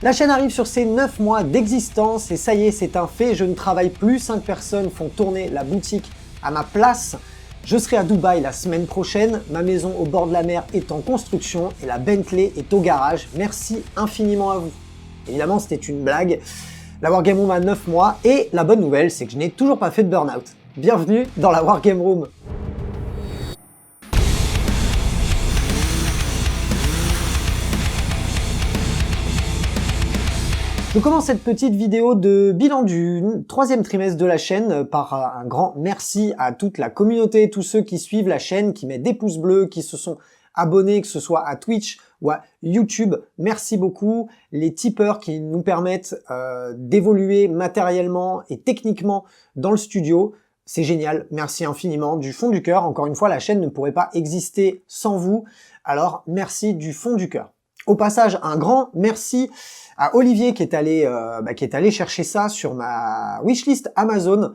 La chaîne arrive sur ses 9 mois d'existence et ça y est, c'est un fait, je ne travaille plus, 5 personnes font tourner la boutique à ma place. Je serai à Dubaï la semaine prochaine, ma maison au bord de la mer est en construction et la Bentley est au garage. Merci infiniment à vous. Évidemment, c'était une blague. La Wargame Room a 9 mois et la bonne nouvelle, c'est que je n'ai toujours pas fait de burn-out. Bienvenue dans la Wargame Room. Je commence cette petite vidéo de bilan du 3e trimestre de la chaîne par un grand merci à toute la communauté, tous ceux qui suivent la chaîne, qui mettent des pouces bleus, qui se sont abonnés, que ce soit à Twitch ou à YouTube. Merci beaucoup. Les tipeurs qui nous permettent d'évoluer matériellement et techniquement dans le studio. C'est génial. Merci infiniment du fond du cœur. Encore une fois, la chaîne ne pourrait pas exister sans vous. Alors, merci du fond du cœur. Au passage, un grand merci à Olivier qui est allé chercher ça sur ma wishlist Amazon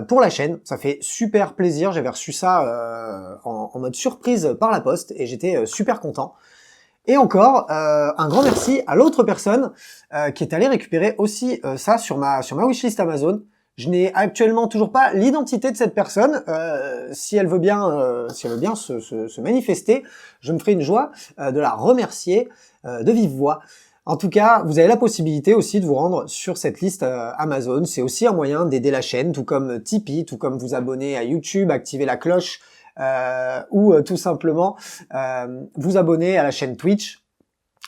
pour la chaîne. Ça fait super plaisir. J'avais reçu ça en mode surprise par la poste et j'étais super content. Et encore, un grand merci à l'autre personne qui est allée récupérer aussi ça sur ma wishlist Amazon. Je n'ai actuellement toujours pas l'identité de cette personne. Si elle veut bien, se manifester, je me ferai une joie de la remercier de vive voix. En tout cas, vous avez la possibilité aussi de vous rendre sur cette liste Amazon. C'est aussi un moyen d'aider la chaîne, tout comme Tipeee, tout comme vous abonner à YouTube, activer la cloche ou tout simplement vous abonner à la chaîne Twitch.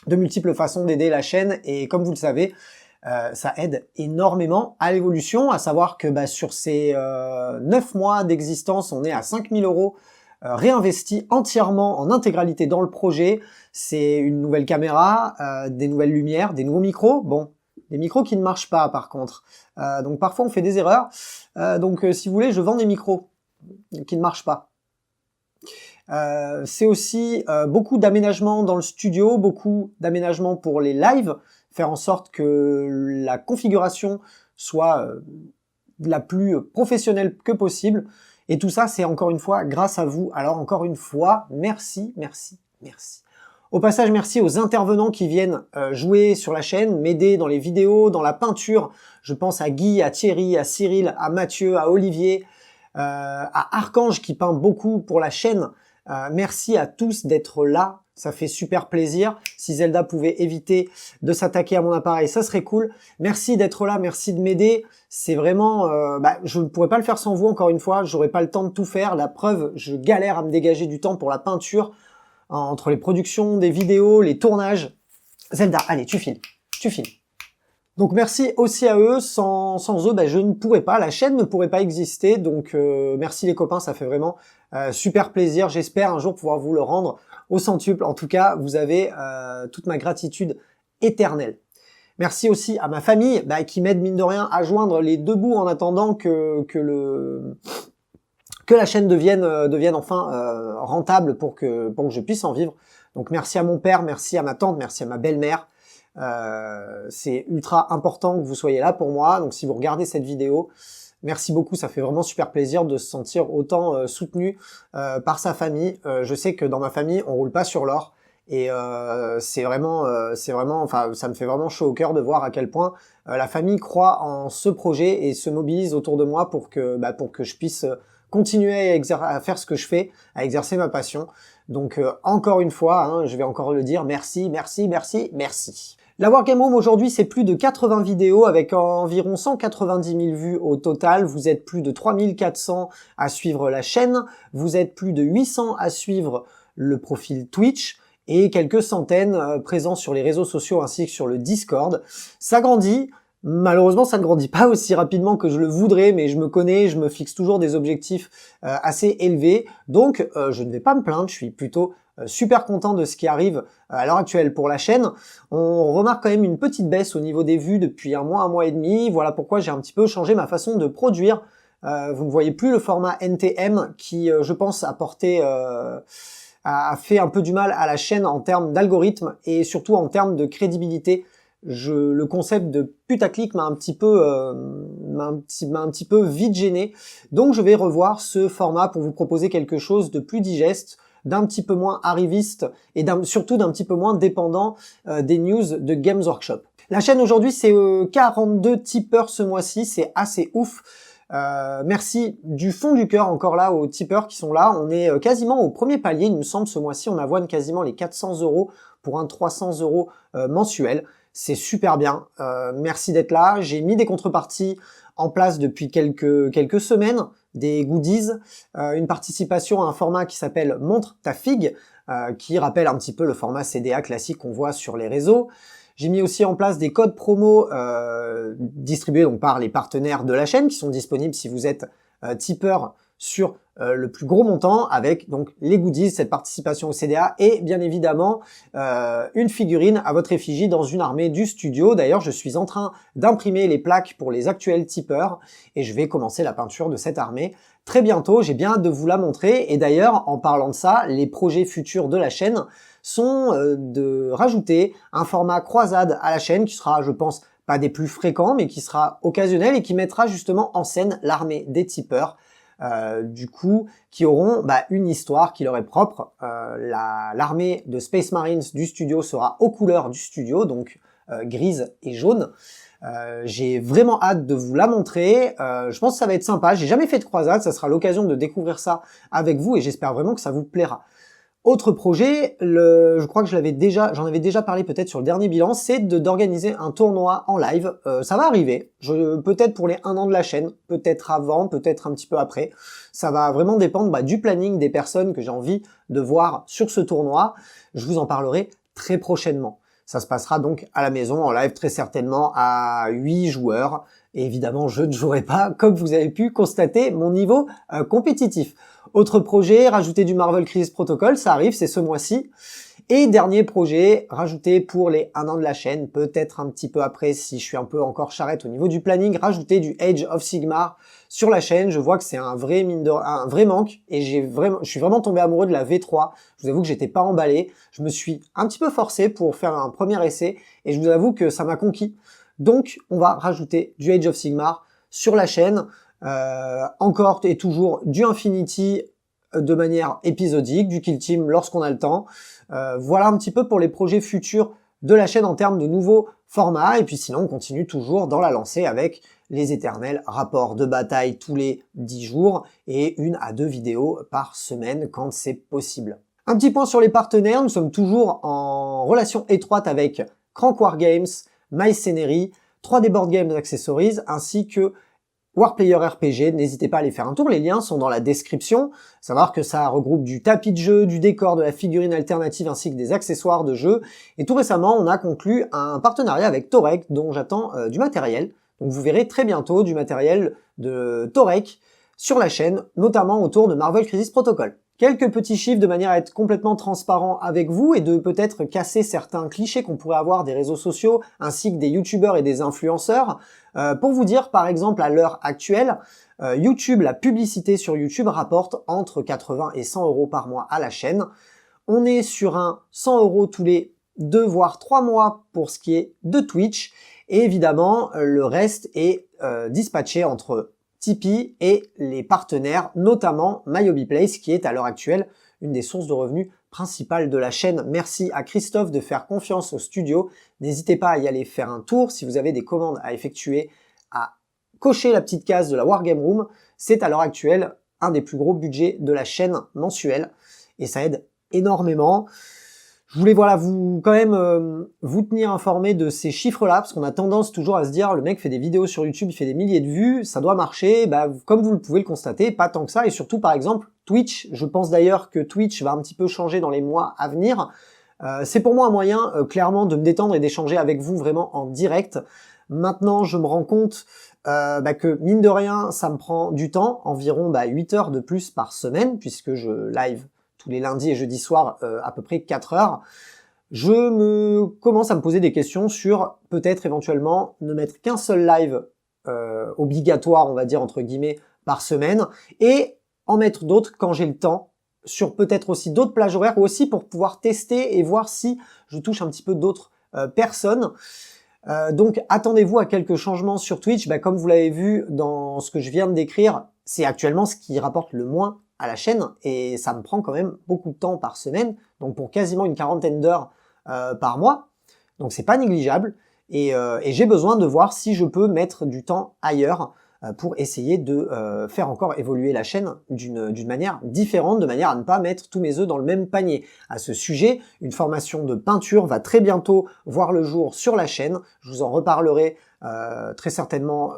De multiples façons d'aider la chaîne et comme vous le savez, ça aide énormément à l'évolution, à savoir que sur ces 9 mois d'existence, on est à 5 000 € réinvestis entièrement en intégralité dans le projet. C'est une nouvelle caméra, des nouvelles lumières, des nouveaux micros. Bon, des micros qui ne marchent pas par contre. Donc parfois on fait des erreurs. Donc si vous voulez, je vends des micros qui ne marchent pas. C'est aussi beaucoup d'aménagements dans le studio, beaucoup d'aménagements pour les lives, faire en sorte que la configuration soit la plus professionnelle que possible. Et tout ça, c'est encore une fois grâce à vous. Alors encore une fois, merci, merci, merci. Au passage, merci aux intervenants qui viennent jouer sur la chaîne, m'aider dans les vidéos, dans la peinture. Je pense à Guy, à Thierry, à Cyril, à Mathieu, à Olivier, à Archange qui peint beaucoup pour la chaîne. Merci à tous d'être là. Ça fait super plaisir. Si Zelda pouvait éviter de s'attaquer à mon appareil, ça serait cool. Merci d'être là, merci de m'aider. C'est vraiment... je ne pourrais pas le faire sans vous, encore une fois. J'aurais pas le temps de tout faire. La preuve, je galère à me dégager du temps pour la peinture. Entre les productions, des vidéos, les tournages. Zelda, allez, tu files. Tu files. Donc merci aussi à eux. Sans eux, je ne pourrais pas. La chaîne ne pourrait pas exister. Donc merci les copains, ça fait vraiment super plaisir. J'espère un jour pouvoir vous le rendre au centuple. En tout cas, vous avez toute ma gratitude éternelle. Merci aussi à ma famille qui m'aide mine de rien à joindre les deux bouts en attendant que la chaîne devienne enfin rentable pour que je puisse en vivre. Donc merci à mon père, merci à ma tante, merci à ma belle-mère. C'est ultra important que vous soyez là pour moi. Donc si vous regardez cette vidéo, merci beaucoup, ça fait vraiment super plaisir de se sentir autant soutenu par sa famille. Je sais que dans ma famille, on roule pas sur l'or et c'est vraiment, enfin, ça me fait vraiment chaud au cœur de voir à quel point la famille croit en ce projet et se mobilise autour de moi pour que je puisse continuer à faire ce que je fais, à exercer ma passion. Donc encore une fois, je vais encore le dire, merci, merci, merci, merci. La Wargame Room aujourd'hui, c'est plus de 80 vidéos avec environ 190 000 vues au total. Vous êtes plus de 3400 à suivre la chaîne. Vous êtes plus de 800 à suivre le profil Twitch et quelques centaines présents sur les réseaux sociaux ainsi que sur le Discord. Ça grandit. Malheureusement, ça ne grandit pas aussi rapidement que je le voudrais, mais je me connais, je me fixe toujours des objectifs assez élevés. Donc, je ne vais pas me plaindre, je suis plutôt super content de ce qui arrive à l'heure actuelle pour la chaîne. On remarque quand même une petite baisse au niveau des vues depuis un mois et demi. Voilà pourquoi j'ai un petit peu changé ma façon de produire. Vous ne voyez plus le format NTM qui, je pense, a fait un peu du mal à la chaîne en termes d'algorithme et surtout en termes de crédibilité. Le concept de putaclic m'a un petit peu vite gêné. Donc je vais revoir ce format pour vous proposer quelque chose de plus digeste, d'un petit peu moins arriviste et surtout d'un petit peu moins dépendant des news de Games Workshop. La chaîne aujourd'hui, c'est 42 tipeurs ce mois-ci, c'est assez ouf. Merci du fond du cœur encore là aux tipeurs qui sont là. On est quasiment au premier palier, il me semble, ce mois-ci. On avoine quasiment les 400 € pour un 300 € mensuel. C'est super bien. Merci d'être là. J'ai mis des contreparties en place depuis quelques semaines, des goodies, une participation à un format qui s'appelle Montre ta figue, qui rappelle un petit peu le format CDA classique qu'on voit sur les réseaux. J'ai mis aussi en place des codes promo distribués donc par les partenaires de la chaîne qui sont disponibles si vous êtes tipeur sur le plus gros montant, avec donc les goodies, cette participation au CDA et bien évidemment une figurine à votre effigie dans une armée du studio. D'ailleurs, je suis en train d'imprimer les plaques pour les actuels tipeurs et je vais commencer la peinture de cette armée très bientôt. J'ai bien hâte de vous la montrer et d'ailleurs, en parlant de ça, les projets futurs de la chaîne sont de rajouter un format croisade à la chaîne qui sera, je pense, pas des plus fréquents, mais qui sera occasionnel et qui mettra justement en scène l'armée des tipeurs, du coup, qui auront une histoire qui leur est propre. L'armée de Space Marines du studio sera aux couleurs du studio, donc grise et jaune. J'ai vraiment hâte de vous la montrer, je pense que ça va être sympa. J'ai jamais fait de croisade, ça sera l'occasion de découvrir ça avec vous et j'espère vraiment que ça vous plaira. Autre projet, je crois que j'en avais déjà parlé peut-être sur le dernier bilan, c'est d'organiser un tournoi en live. Ça va arriver, peut-être pour les 1 an de la chaîne, peut-être avant, peut-être un petit peu après. Ça va vraiment dépendre du planning des personnes que j'ai envie de voir sur ce tournoi. Je vous en parlerai très prochainement. Ça se passera donc à la maison, en live très certainement, à 8 joueurs. Et évidemment, je ne jouerai pas, comme vous avez pu constater, mon niveau compétitif. Autre projet, rajouter du Marvel Crisis Protocol, ça arrive, c'est ce mois-ci. Et dernier projet, rajouter pour les 1 an de la chaîne, peut-être un petit peu après si je suis un peu encore charrette au niveau du planning, rajouter du Age of Sigmar sur la chaîne. Je vois que c'est un vrai manque et je suis vraiment tombé amoureux de la V3. Je vous avoue que j'étais pas emballé. Je me suis un petit peu forcé pour faire un premier essai et je vous avoue que ça m'a conquis. Donc on va rajouter du Age of Sigmar sur la chaîne. Encore et toujours du Infinity de manière épisodique, du Kill Team lorsqu'on a le temps. Voilà un petit peu pour les projets futurs de la chaîne en termes de nouveaux formats. Et puis sinon, on continue toujours dans la lancée avec les éternels rapports de bataille tous les 10 jours et 1 à 2 vidéos par semaine quand c'est possible. Un petit point sur les partenaires, nous sommes toujours en relation étroite avec Crank Wargames, MyScenery, 3D Board Games Accessories ainsi que Warplayer RPG, n'hésitez pas à aller faire un tour, les liens sont dans la description. Savoir que ça regroupe du tapis de jeu, du décor, de la figurine alternative ainsi que des accessoires de jeu. Et tout récemment, on a conclu un partenariat avec Torek dont j'attends du matériel. Donc vous verrez très bientôt du matériel de Torek sur la chaîne, notamment autour de Marvel Crisis Protocol. Quelques petits chiffres de manière à être complètement transparent avec vous et de peut-être casser certains clichés qu'on pourrait avoir des réseaux sociaux ainsi que des youtubeurs et des influenceurs. Pour vous dire, par exemple, à l'heure actuelle, YouTube, la publicité sur YouTube rapporte entre 80 et 100 € par mois à la chaîne. On est sur un 100 € tous les 2 voire 3 mois pour ce qui est de Twitch. Et évidemment, le reste est dispatché entre Tipeee et les partenaires, notamment MyHobbyPlace, qui est à l'heure actuelle une des sources de revenus principales de la chaîne. Merci à Christophe de faire confiance au studio. N'hésitez pas à y aller faire un tour. Si vous avez des commandes à effectuer, à cocher la petite case de la Wargame Room. C'est à l'heure actuelle un des plus gros budgets de la chaîne mensuelle et ça aide énormément. Je voulais vous tenir informé de ces chiffres-là, parce qu'on a tendance toujours à se dire le mec fait des vidéos sur YouTube, il fait des milliers de vues, ça doit marcher. Comme vous le pouvez le constater, pas tant que ça, et surtout par exemple Twitch. Je pense d'ailleurs que Twitch va un petit peu changer dans les mois à venir. C'est pour moi un moyen clairement de me détendre et d'échanger avec vous vraiment en direct. Maintenant, je me rends compte que mine de rien, ça me prend du temps, environ 8 heures de plus par semaine, puisque je live tous les lundis et jeudis soirs à peu près 4 heures. Je commence à me poser des questions sur peut-être éventuellement ne mettre qu'un seul live obligatoire, on va dire entre guillemets, par semaine, et en mettre d'autres quand j'ai le temps, sur peut-être aussi d'autres plages horaires, ou aussi pour pouvoir tester et voir si je touche un petit peu d'autres personnes. Donc attendez-vous à quelques changements sur Twitch. Comme vous l'avez vu dans ce que je viens de décrire, c'est actuellement ce qui rapporte le moins à la chaîne et ça me prend quand même beaucoup de temps par semaine, donc pour quasiment une 40aine d'heures par mois. Donc c'est pas négligeable et j'ai besoin de voir si je peux mettre du temps ailleurs pour essayer de faire encore évoluer la chaîne d'une manière différente, de manière à ne pas mettre tous mes œufs dans le même panier. À ce sujet, une formation de peinture va très bientôt voir le jour sur la chaîne. Je vous en reparlerai très certainement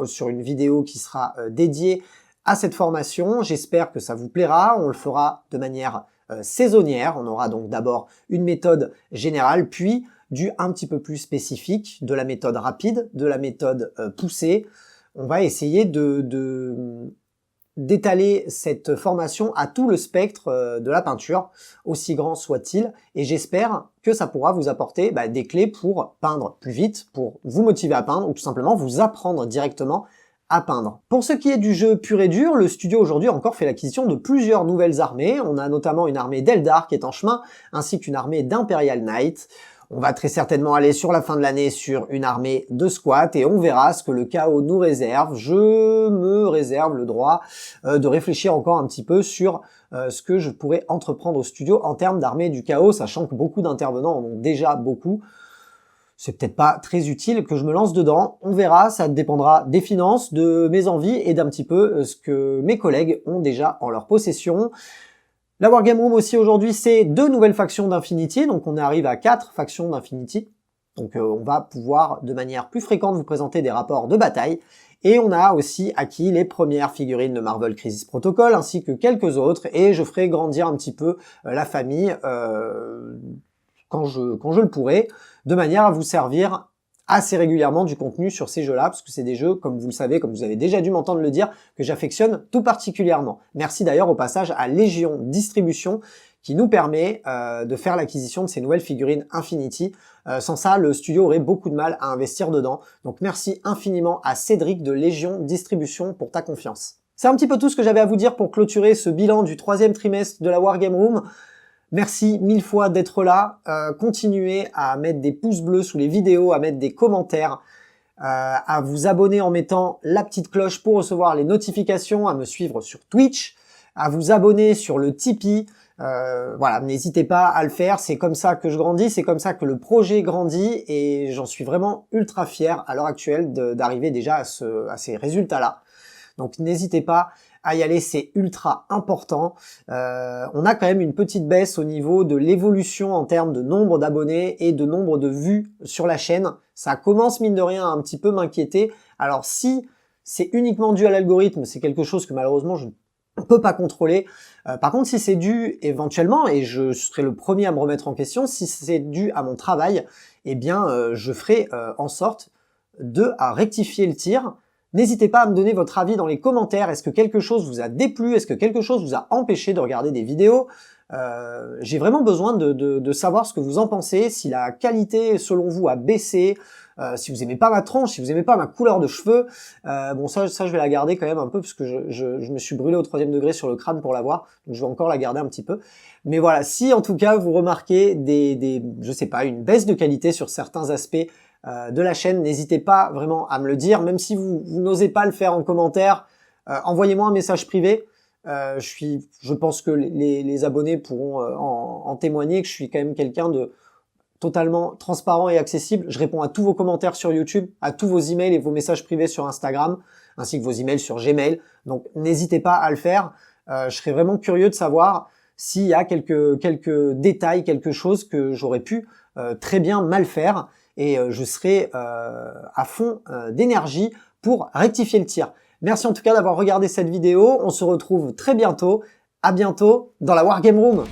sur une vidéo qui sera dédiée à cette formation. J'espère que ça vous plaira. On le fera de manière saisonnière. On aura donc d'abord une méthode générale, puis du un petit peu plus spécifique, de la méthode rapide, de la méthode poussée. On va essayer d'étaler cette formation à tout le spectre de la peinture, aussi grand soit-il, et j'espère que ça pourra vous apporter des clés pour peindre plus vite, pour vous motiver à peindre, ou tout simplement vous apprendre directement à peindre. Pour ce qui est du jeu pur et dur, le studio aujourd'hui a encore fait l'acquisition de plusieurs nouvelles armées. On a notamment une armée d'Eldar qui est en chemin, ainsi qu'une armée d'Imperial Knight. On va très certainement aller sur la fin de l'année sur une armée de squat et on verra ce que le chaos nous réserve. Je me réserve le droit de réfléchir encore un petit peu sur ce que je pourrais entreprendre au studio en termes d'armée du chaos, sachant que beaucoup d'intervenants en ont déjà beaucoup. C'est peut-être pas très utile que je me lance dedans. On verra, ça dépendra des finances, de mes envies et d'un petit peu ce que mes collègues ont déjà en leur possession. La Wargame Room aussi aujourd'hui, c'est 2 nouvelles factions d'Infinity, donc on arrive à 4 factions d'Infinity. Donc on va pouvoir de manière plus fréquente vous présenter des rapports de bataille. Et on a aussi acquis les premières figurines de Marvel Crisis Protocol, ainsi que quelques autres, et je ferai grandir un petit peu la famille quand je le pourrai, de manière à vous servir assez régulièrement du contenu sur ces jeux-là, parce que c'est des jeux, comme vous le savez, comme vous avez déjà dû m'entendre le dire, que j'affectionne tout particulièrement. Merci d'ailleurs au passage à Légion Distribution, qui nous permet de faire l'acquisition de ces nouvelles figurines Infinity. Sans ça, le studio aurait beaucoup de mal à investir dedans. Donc merci infiniment à Cédric de Légion Distribution pour ta confiance. C'est un petit peu tout ce que j'avais à vous dire pour clôturer ce bilan du 3e trimestre de la Wargame Room. Merci 1000 fois d'être là, continuez à mettre des pouces bleus sous les vidéos, à mettre des commentaires, à vous abonner en mettant la petite cloche pour recevoir les notifications, à me suivre sur Twitch, à vous abonner sur le Tipeee. Voilà, n'hésitez pas à le faire, c'est comme ça que je grandis, c'est comme ça que le projet grandit et j'en suis vraiment ultra fier à l'heure actuelle d'arriver déjà à ces résultats-là. Donc n'hésitez pas à y aller, c'est ultra important. On a quand même une petite baisse au niveau de l'évolution en termes de nombre d'abonnés et de nombre de vues sur la chaîne. Ça commence mine de rien à un petit peu m'inquiéter. Alors si c'est uniquement dû à l'algorithme, c'est quelque chose que malheureusement je ne peux pas contrôler. Par contre, si c'est dû éventuellement, et je serai le premier à me remettre en question, si c'est dû à mon travail, eh bien je ferai en sorte à rectifier le tir. N'hésitez pas à me donner votre avis dans les commentaires. Est-ce que quelque chose vous a déplu? Est-ce que quelque chose vous a empêché de regarder des vidéos? J'ai vraiment besoin de savoir ce que vous en pensez, si la qualité selon vous a baissé, si vous aimez pas ma tronche, si vous aimez pas ma couleur de cheveux. Bon ça je vais la garder quand même un peu parce que je me suis brûlé au 3e degré sur le crâne pour l'avoir, donc je vais encore la garder un petit peu. Mais voilà, si en tout cas vous remarquez je sais pas, une baisse de qualité sur certains aspects de la chaîne, n'hésitez pas vraiment à me le dire, même si vous n'osez pas le faire en commentaire, envoyez-moi un message privé. Je pense que les abonnés pourront en témoigner, que je suis quand même quelqu'un de totalement transparent et accessible. Je réponds à tous vos commentaires sur YouTube, à tous vos emails et vos messages privés sur Instagram, ainsi que vos emails sur Gmail. Donc n'hésitez pas à le faire. Je serais vraiment curieux de savoir s'il y a quelques détails, quelque chose que j'aurais pu très bien mal faire. Et je serai à fond d'énergie pour rectifier le tir. Merci en tout cas d'avoir regardé cette vidéo. On se retrouve très bientôt. À bientôt dans la Wargame Room.